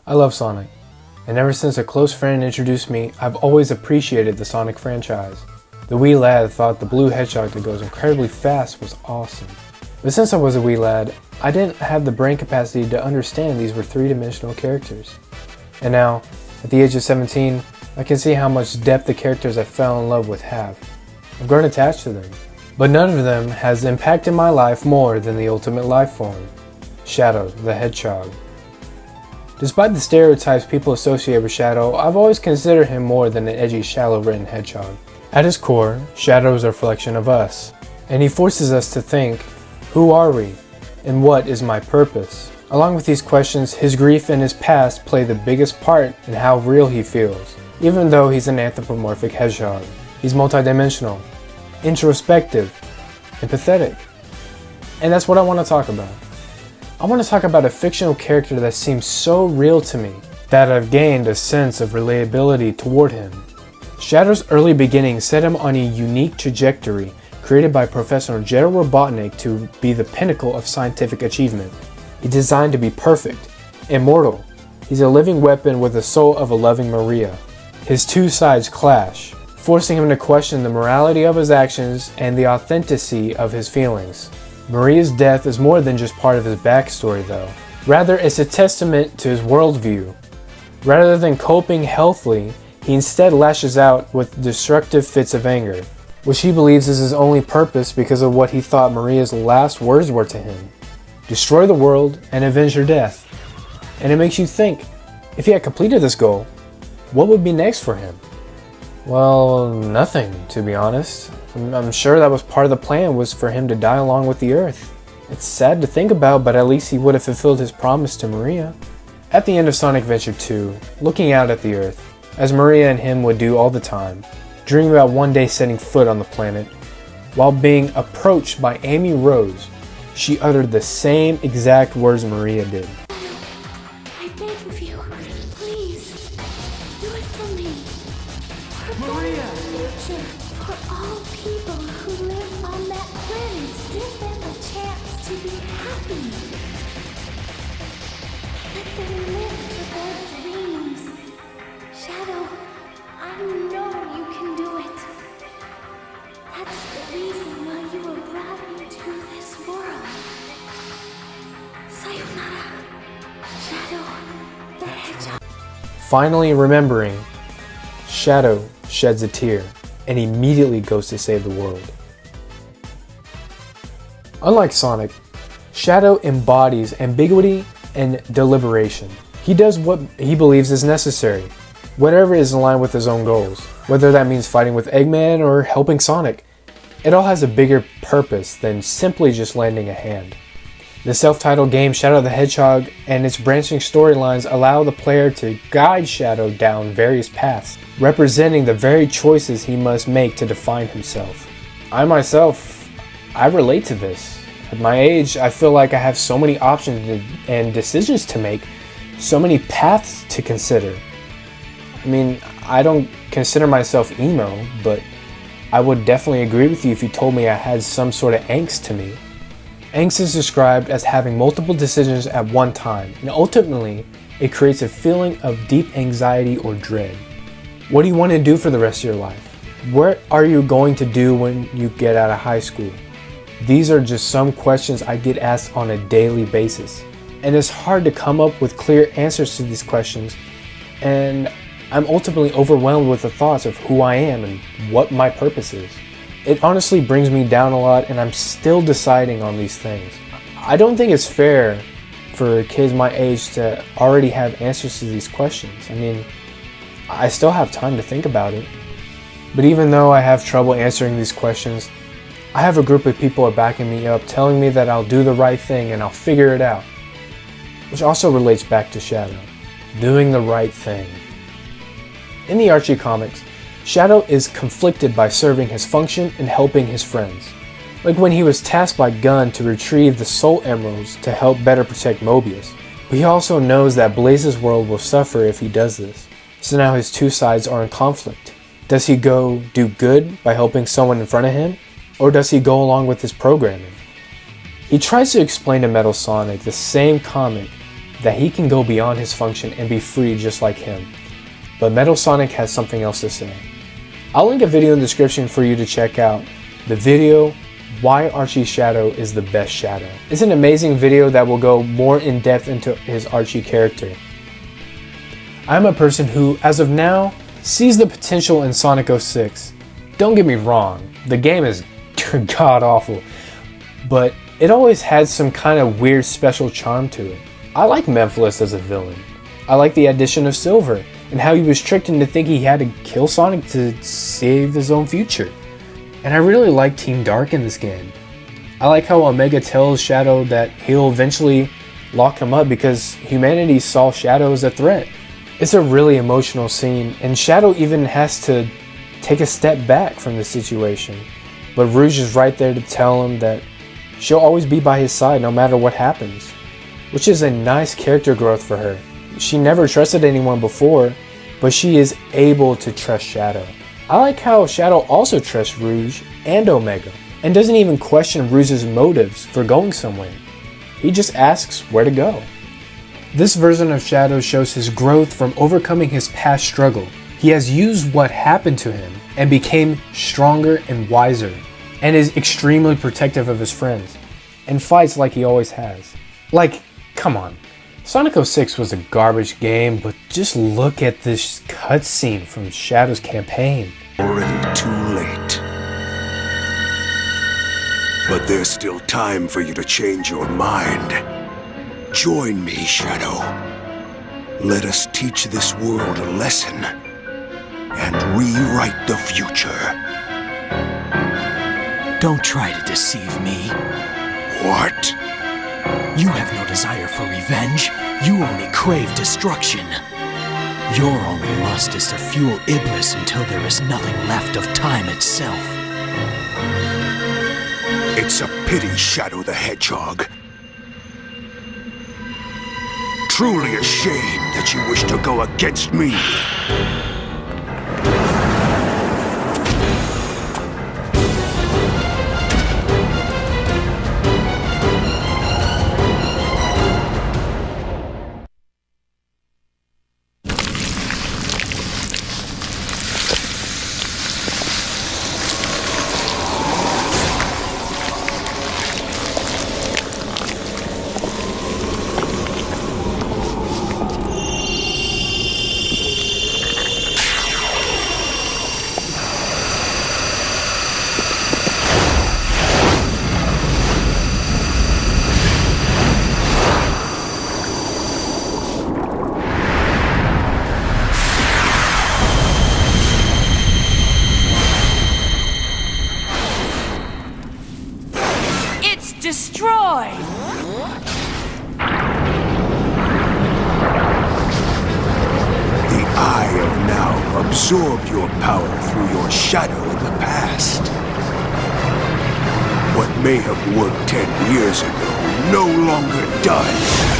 I love Sonic, and ever since a close friend introduced me, I've always appreciated the Sonic franchise. The wee lad thought the blue hedgehog that goes incredibly fast was awesome. But since I was a wee lad, I didn't have the brain capacity to understand these were three-dimensional characters. And now, at the age of 17, I can see how much depth the characters I fell in love with have. I've grown attached to them, but none of them has impacted my life more than the ultimate life form, Shadow the Hedgehog. Despite the stereotypes people associate with Shadow, I've always considered him more than an edgy, shallow-written hedgehog. At his core, Shadow is a reflection of us, and he forces us to think, who are we, and what is my purpose? Along with these questions, his grief and his past play the biggest part in how real he feels, even though he's an anthropomorphic hedgehog. He's multidimensional, introspective, and pathetic. And that's what I want to talk about. I want to talk about a fictional character that seems so real to me that I've gained a sense of relatability toward him. Shadow's early beginnings set him on a unique trajectory created by Professor General Robotnik to be the pinnacle of scientific achievement. He's designed to be perfect, immortal. He's a living weapon with the soul of a loving Maria. His two sides clash, forcing him to question the morality of his actions and the authenticity of his feelings. Maria's death is more than just part of his backstory though. Rather, it's a testament to his worldview. Rather than coping healthily, he instead lashes out with destructive fits of anger, which he believes is his only purpose because of what he thought Maria's last words were to him. Destroy the world and avenge her death. And it makes you think, if he had completed this goal, what would be next for him? Well, nothing, to be honest. I'm sure that was part of the plan, was for him to die along with the Earth. It's sad to think about, but at least he would have fulfilled his promise to Maria. At the end of Sonic Adventure 2, looking out at the Earth, as Maria and him would do all the time, dreaming about one day setting foot on the planet, while being approached by Amy Rose, she uttered the same exact words Maria did. I beg of you, please, do it for me. For Maria! Future, for all people who live on that planet, give them a chance to be happy. Let them live for their dreams. Shadow, I know you can do it. That's the reason why you were brought into this world. Sayonara, Shadow the Hedgehog. Finally remembering, Shadow sheds a tear and immediately goes to save the world. Unlike Sonic, Shadow embodies ambiguity and deliberation. He does what he believes is necessary, whatever is in line with his own goals, whether that means fighting with Eggman or helping Sonic. It all has a bigger purpose than simply just lending a hand. The self-titled game Shadow the Hedgehog and its branching storylines allow the player to guide Shadow down various paths, representing the very choices he must make to define himself. I myself, I relate to this. At my age, I feel like I have so many options and decisions to make, so many paths to consider. I mean, I don't consider myself emo, but I would definitely agree with you if you told me I had some sort of angst to me. Angst is described as having multiple decisions at one time, and ultimately, it creates a feeling of deep anxiety or dread. What do you want to do for the rest of your life? What are you going to do when you get out of high school? These are just some questions I get asked on a daily basis, and it's hard to come up with clear answers to these questions, and I'm ultimately overwhelmed with the thoughts of who I am and what my purpose is. It honestly brings me down a lot, and I'm still deciding on these things. I don't think it's fair for kids my age to already have answers to these questions. I mean, I still have time to think about it. But even though I have trouble answering these questions, I have a group of people are backing me up, telling me that I'll do the right thing and I'll figure it out. Which also relates back to Shadow, doing the right thing. In the Archie comics, Shadow is conflicted by serving his function and helping his friends. Like when he was tasked by Gunn to retrieve the Soul Emeralds to help better protect Mobius. But he also knows that Blaze's world will suffer if he does this. So now his two sides are in conflict. Does he go do good by helping someone in front of him? Or does he go along with his programming? He tries to explain to Metal Sonic, the same comic, that he can go beyond his function and be free just like him. But Metal Sonic has something else to say. I'll link a video in the description for you to check out. The video, Why Archie's Shadow is the Best Shadow. It's an amazing video that will go more in depth into his Archie character. I'm a person who, as of now, sees the potential in Sonic 06. Don't get me wrong, the game is god awful, but it always had some kind of weird special charm to it. I like Memphis as a villain. I like the addition of Silver and how he was tricked into thinking he had to kill Sonic to save his own future. And I really like Team Dark in this game. I like how Omega tells Shadow that he'll eventually lock him up because humanity saw Shadow as a threat. It's a really emotional scene, and Shadow even has to take a step back from the situation. But Rouge is right there to tell him that she'll always be by his side no matter what happens, which is a nice character growth for her. She never trusted anyone before, but she is able to trust Shadow. I like how Shadow also trusts Rouge and Omega, and doesn't even question Rouge's motives for going somewhere. He just asks where to go. This version of Shadow shows his growth from overcoming his past struggle. He has used what happened to him and became stronger and wiser, and is extremely protective of his friends, and fights like he always has. Like, come on. Sonic 06 was a garbage game, but just look at this cutscene from Shadow's campaign. Already too late. But there's still time for you to change your mind. Join me, Shadow. Let us teach this world a lesson and rewrite the future. Don't try to deceive me. What? You have no desire for revenge. You only crave destruction. Your only lust is to fuel Iblis until there is nothing left of time itself. It's a pity, Shadow the Hedgehog. Truly a shame that you wish to go against me. Destroyed! The Eye of Now absorbed your power through your shadow in the past. What may have worked 10 years ago no longer does.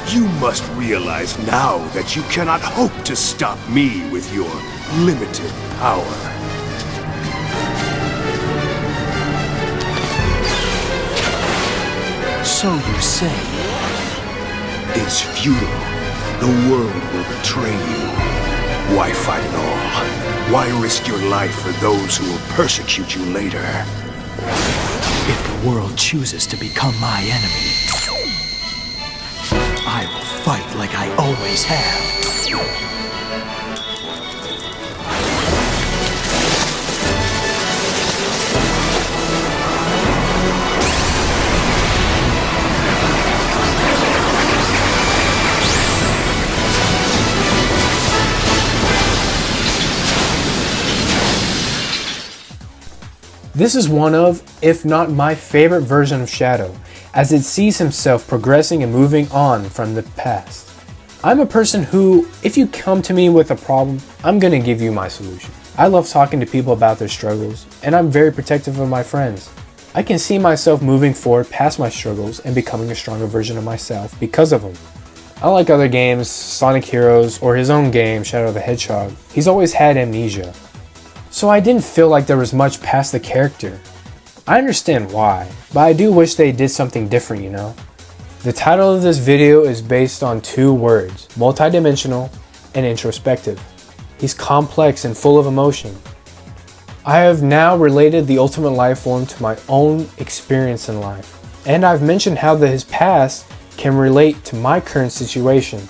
You must realize now that you cannot hope to stop me with your limited power. So you say. It's futile. The world will betray you. Why fight at all? Why risk your life for those who will persecute you later? If the world chooses to become my enemy, I will fight like I always have. This is one of, if not my favorite version of Shadow, as it sees himself progressing and moving on from the past. I'm a person who, if you come to me with a problem, I'm gonna give you my solution. I love talking to people about their struggles, and I'm very protective of my friends. I can see myself moving forward past my struggles and becoming a stronger version of myself because of them. Unlike other games, Sonic Heroes, or his own game, Shadow the Hedgehog, he's always had amnesia. So I didn't feel like there was much past the character. I understand why, but I do wish they did something different, you know? The title of this video is based on two words, multidimensional and introspective. He's complex and full of emotion. I have now related the ultimate life form to my own experience in life, and I've mentioned how his past can relate to my current situation.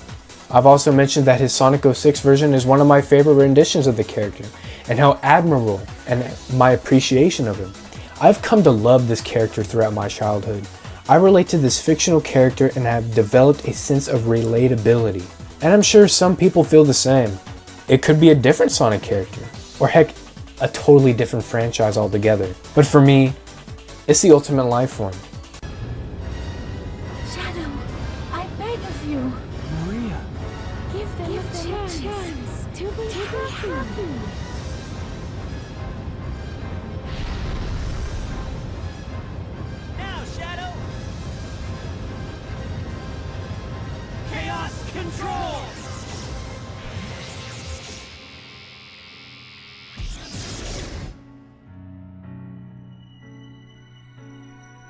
I've also mentioned that his Sonic 06 version is one of my favorite renditions of the character, and how admirable and my appreciation of him. I've come to love this character throughout my childhood. I relate to this fictional character and have developed a sense of relatability. And I'm sure some people feel the same. It could be a different Sonic character, or heck, a totally different franchise altogether. But for me, it's the ultimate life form. Shadow, I beg of you. Maria. Give them a chance to be happy. Now, Shadow! Chaos control!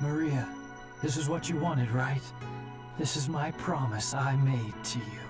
Maria, this is what you wanted, right? This is my promise I made to you.